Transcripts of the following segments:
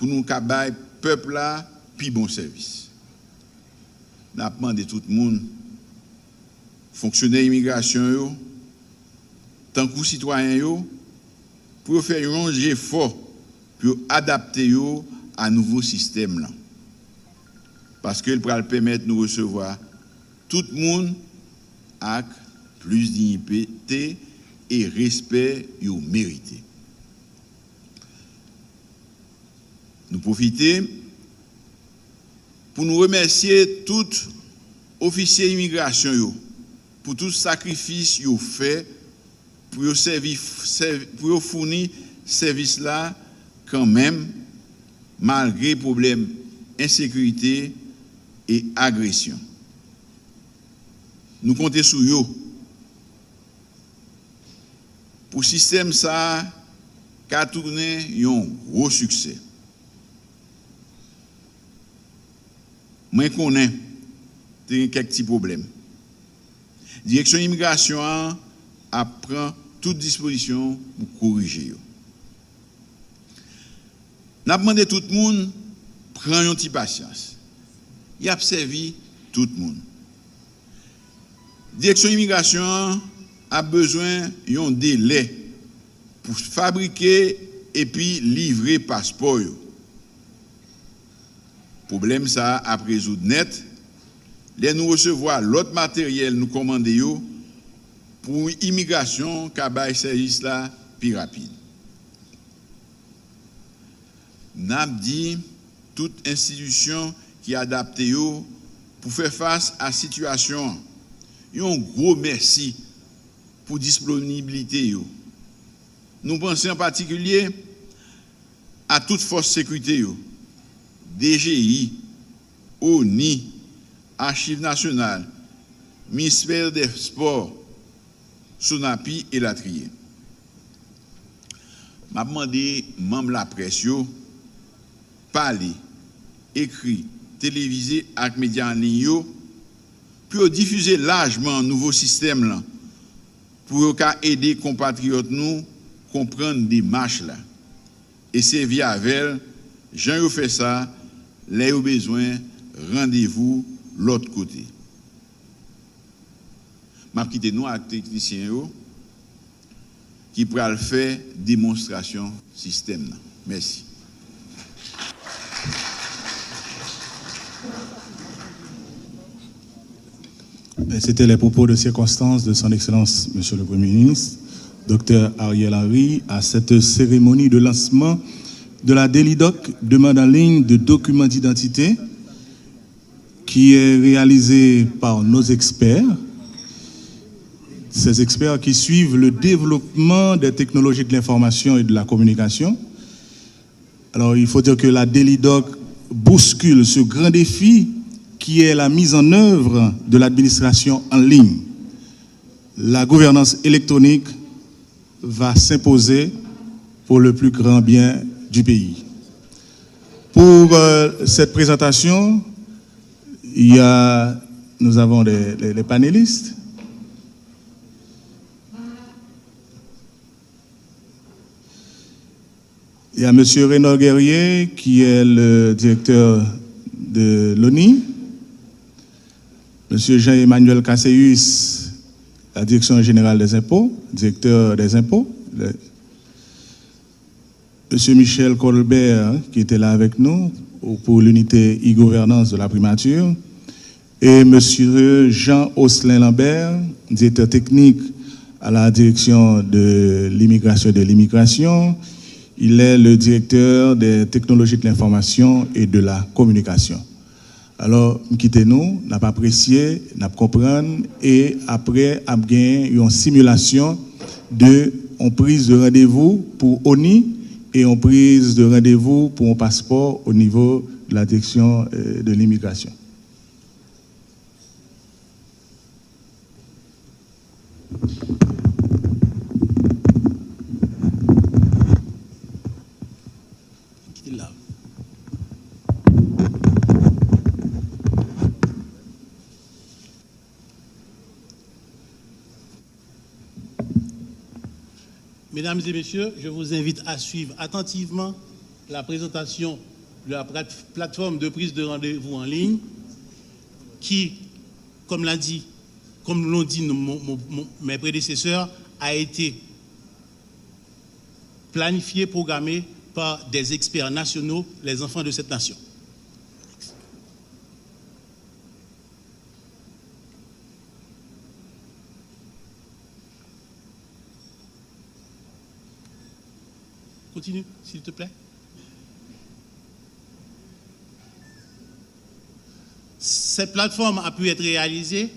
pour nous cabaye peuple là puis bon service. N'a demandé tout le monde fonctionnaire immigration yo tant que citoyen yo pour faire un effort pour adapter yo à nouveau système là. Parce qu'il pourra permettre de nous recevoir tout le monde avec plus dignité et respect yo mérité. Nous profiter pour nous remercier tous officiers d'immigration yo pour tout sacrifice yo fait pour yo servir pour yo fournir service là quand même malgré problèmes insécurité et agression. Nous comptons sur yo pour système ça qu'a tourné un gros succès. Moi connais quelques petits problèmes. Direction immigration prend toute disposition pour corriger. N'a demandé tout le monde prend un petit patience. Il a servi tout le monde. Direction immigration a besoin d'un délai pour fabriquer et puis livrer passeport. Problème ça à résoudre net. Les nous recevoir l'autre matériel nous commander yo pour immigration kabay service là plus rapide. N'a dit toute institution qui adapte yo pour faire face à la situation. Un gros merci pour disponibilité yo. Nous pensons en particulier à toute force de sécurité yo. DGI, ONI, Archives nationales, Ministère des Sports, Sonapi et Latrier. M'a demandé membres de la presse parler, écrit, télévisé avec médias en ligne pour diffuser largement nouveau système là pour aider compatriotes nous comprendre des marches là et servir avec Jean fait ça. Les au besoin, rendez-vous l'autre côté. M'a quitté nous avec technicien qui pourra faire démonstration système. Merci. C'était les propos de circonstance de son Excellence, Monsieur le Premier ministre, Dr Ariel Henry, à cette cérémonie de lancement de la DELIDOC, demande en ligne de documents d'identité, qui est réalisée par nos experts. Ces experts qui suivent le développement des technologies de l'information et de la communication. Alors, il faut dire que la DELIDOC bouscule ce grand défi qui est la mise en œuvre de l'administration en ligne. La gouvernance électronique va s'imposer pour le plus grand bien du pays. Pour cette présentation, nous avons les panélistes. Il y a M. Renaud Guerrier, qui est le directeur de l'ONI. M. Jean-Emmanuel Casséus, la direction générale des impôts, directeur des impôts. M. Michel Colbert, qui était là avec nous pour l'unité e-gouvernance de la primature, et M. Jean Osselin Lambert, directeur technique à la direction de l'immigration et de l'immigration. Il est le directeur des technologies de l'information et de la communication. Alors, quittez-nous, n'a pas apprécié, n'a pas compris, et après, a gagné une simulation de prise de rendez-vous pour ONI et une prise de rendez-vous pour un passeport au niveau de la direction de l'immigration. Mesdames et messieurs, je vous invite à suivre attentivement la présentation la plateforme de prise de rendez-vous en ligne qui, comme l'ont dit mes prédécesseurs, a été planifié, programmé par des experts nationaux, les enfants de cette nation. Continue, s'il te plaît. Cette plateforme a pu être réalisée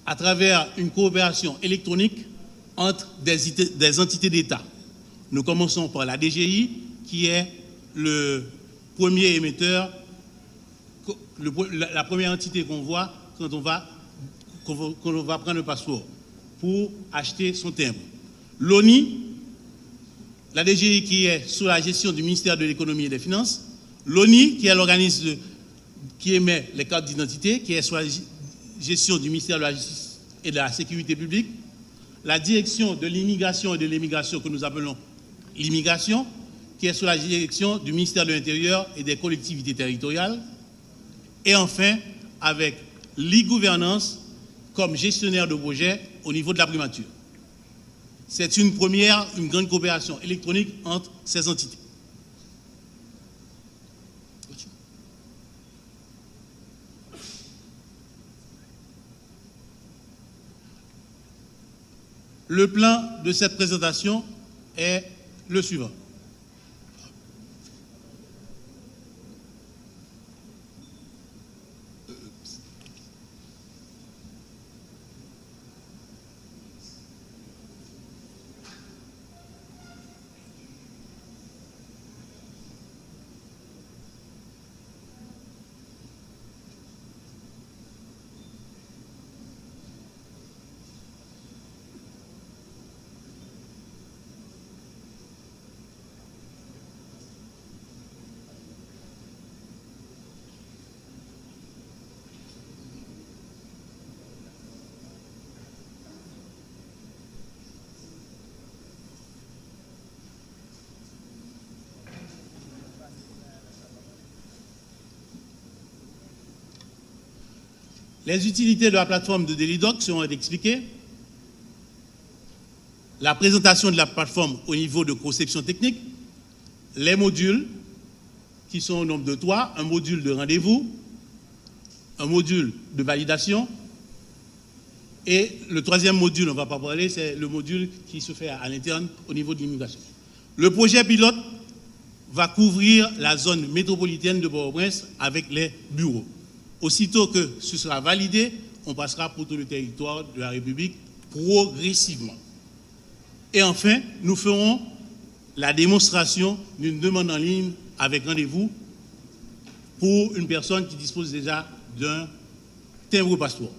à travers une coopération électronique entre des entités d'État. Nous commençons par la DGI, qui est le premier émetteur, la première entité qu'on voit quand on va prendre le passeport pour acheter son timbre. L'ONI, la DGI qui est sous la gestion du ministère de l'économie et des finances, l'ONI qui est l'organisme qui émet les cartes d'identité, qui est sous la gestion du ministère de la Justice et de la Sécurité publique, la direction de l'immigration et de l'émigration que nous appelons l'immigration, qui est sous la direction du ministère de l'Intérieur et des collectivités territoriales, et enfin avec l'e-gouvernance comme gestionnaire de projet au niveau de la primature. C'est une grande coopération électronique entre ces entités. Le plan de cette présentation est le suivant. Les utilités de la plateforme de DeliDoc seront expliquées. La présentation de la plateforme au niveau de conception technique, les modules qui sont au nombre de 3, un module de rendez-vous, un module de validation et le troisième module, on ne va pas parler, c'est le module qui se fait à l'interne au niveau de l'immigration. Le projet pilote va couvrir la zone métropolitaine de Port-au-Prince avec les bureaux. Aussitôt que ce sera validé, on passera pour tout le territoire de la République progressivement. Et enfin, nous ferons la démonstration d'une demande en ligne avec rendez-vous pour une personne qui dispose déjà d'un timbre passeport.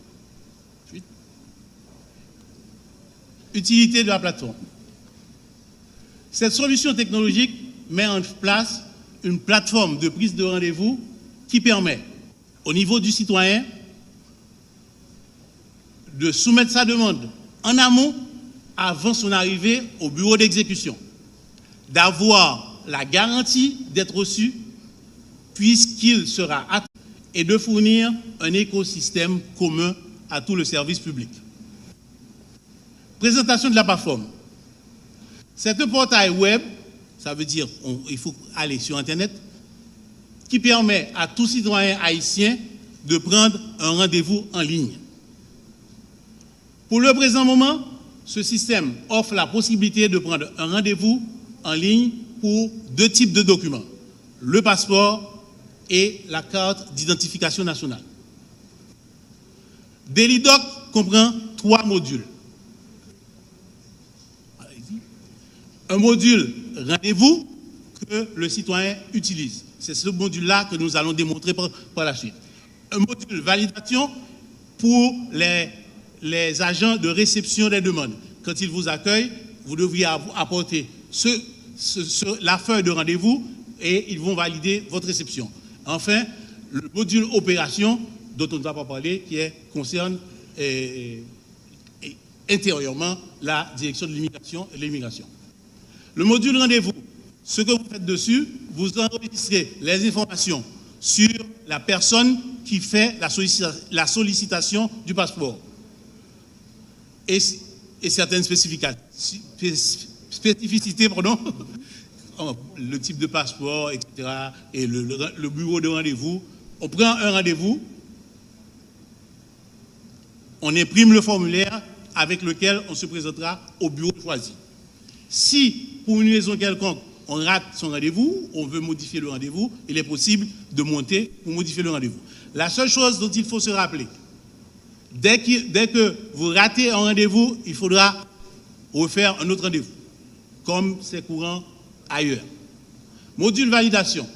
Utilité de la plateforme. Cette solution technologique met en place une plateforme de prise de rendez-vous qui permet au niveau du citoyen de soumettre sa demande en amont avant son arrivée au bureau d'exécution, d'avoir la garantie d'être reçu puisqu'il sera attendu et de fournir un écosystème commun à tout le service public. Présentation de la plateforme. C'est un portail web, ça veut dire il faut aller sur Internet, qui permet à tout citoyen haïtien de prendre un rendez-vous en ligne. Pour le présent moment, ce système offre la possibilité de prendre un rendez-vous en ligne pour 2 types de documents, le passeport et la carte d'identification nationale. DeliDoc comprend 3 modules. Un module rendez-vous que le citoyen utilise. C'est ce module-là que nous allons démontrer par la suite. Un module validation pour les agents de réception des demandes. Quand ils vous accueillent, vous devriez apporter la feuille de rendez-vous et ils vont valider votre réception. Enfin, le module opération, dont on ne va pas parler, qui concerne intérieurement la direction de l'immigration et l'immigration. Le module rendez-vous Ce que vous faites dessus, vous enregistrez les informations sur la personne qui fait la sollicitation du passeport et certaines spécificités, pardon, le type de passeport, etc., et le bureau de rendez-vous. On prend un rendez-vous, on imprime le formulaire avec lequel on se présentera au bureau choisi. Si, pour une raison quelconque, on rate son rendez-vous, on veut modifier le rendez-vous, il est possible de monter pour modifier le rendez-vous. La seule chose dont il faut se rappeler, dès que vous ratez un rendez-vous, il faudra refaire un autre rendez-vous, comme c'est courant ailleurs. Module validation.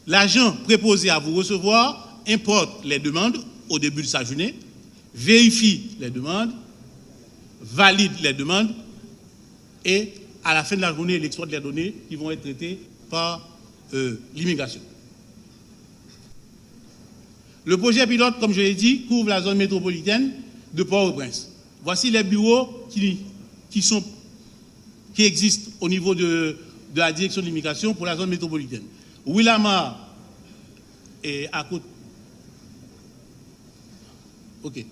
L'agent préposé à vous recevoir importe les demandes au début de sa journée, vérifie les demandes, valide les demandes et à la fin de la journée, il exploite les données qui vont être traitées par l'immigration. Le projet pilote, comme je l'ai dit, couvre la zone métropolitaine de Port-au-Prince. Voici les bureaux qui existent au niveau de la direction de l'immigration pour la zone métropolitaine. Willamar est à côté. Ok.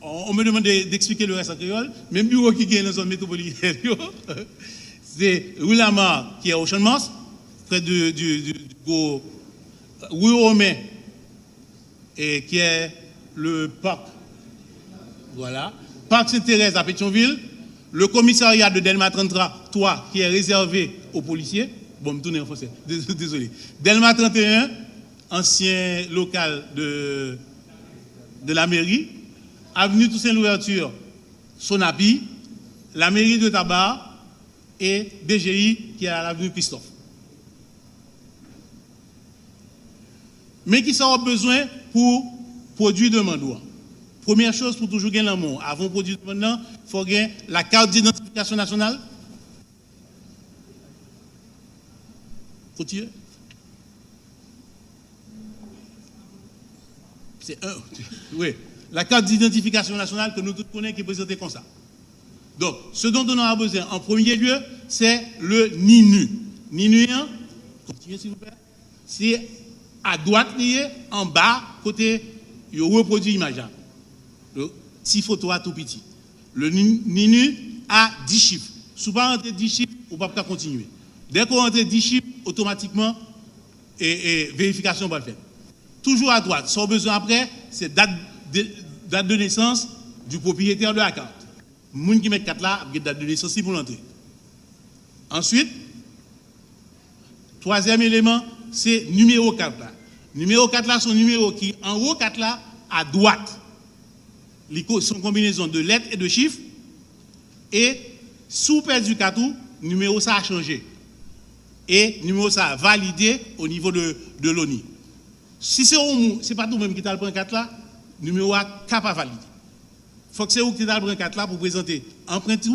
On me demande d'expliquer le reste en créole. Même bureau qui est dans la zone métropolitaine, c'est Willamar qui est au Champ de Mars, près du Rue Romain, et qui est le parc. Voilà. Parc Sainte-Thérèse à Pétionville. Le commissariat de Delma 33 qui est réservé aux policiers. Bon, me tourner en français. Désolé. Delma 31, ancien local de la mairie. Avenue Toussaint-Louverture, Sonapi, la mairie de Tabar et DGI qui est à l'avenue Christophe. Mais qui ça a besoin pour produire de mandoua? Première chose, pour toujours gagner l'amour, avant de produire de mandoua, il faut gagner la carte d'identification nationale. Continue. C'est un. Oui. La carte d'identification nationale que nous tous connaissons qui est présentée comme ça. Donc, ce dont on a besoin en premier lieu, c'est le NINU. NINU, continuez s'il vous plaît. C'est à droite lié, en bas, côté, il reproduit l'image. Le petit photo à tout petit. Le NINU a 10 chiffres. Si vous ne rentrez 10 chiffres, vous ne pouvez pas continuer. Dès qu'on rentre 10 chiffres, automatiquement, et vérification va le faire. Toujours à droite. Sans besoin après, c'est date de naissance du propriétaire de la carte. Moun qui met 4 là, il y a date de naissance pour l'entrée. Ensuite, troisième élément, c'est numéro 4 là. Numéro 4 là, son numéro qui, en haut 4 là, à droite. Son combinaison de lettres et de chiffres. Et sous perdu 4, numéro ça a changé. Et numéro ça a validé au niveau de l'ONI. Si c'est pas tout même qui t'a le 4 là, numéro A cap à valider. Il faut que c'est vous qui t'a le 4 là pour présenter empreinte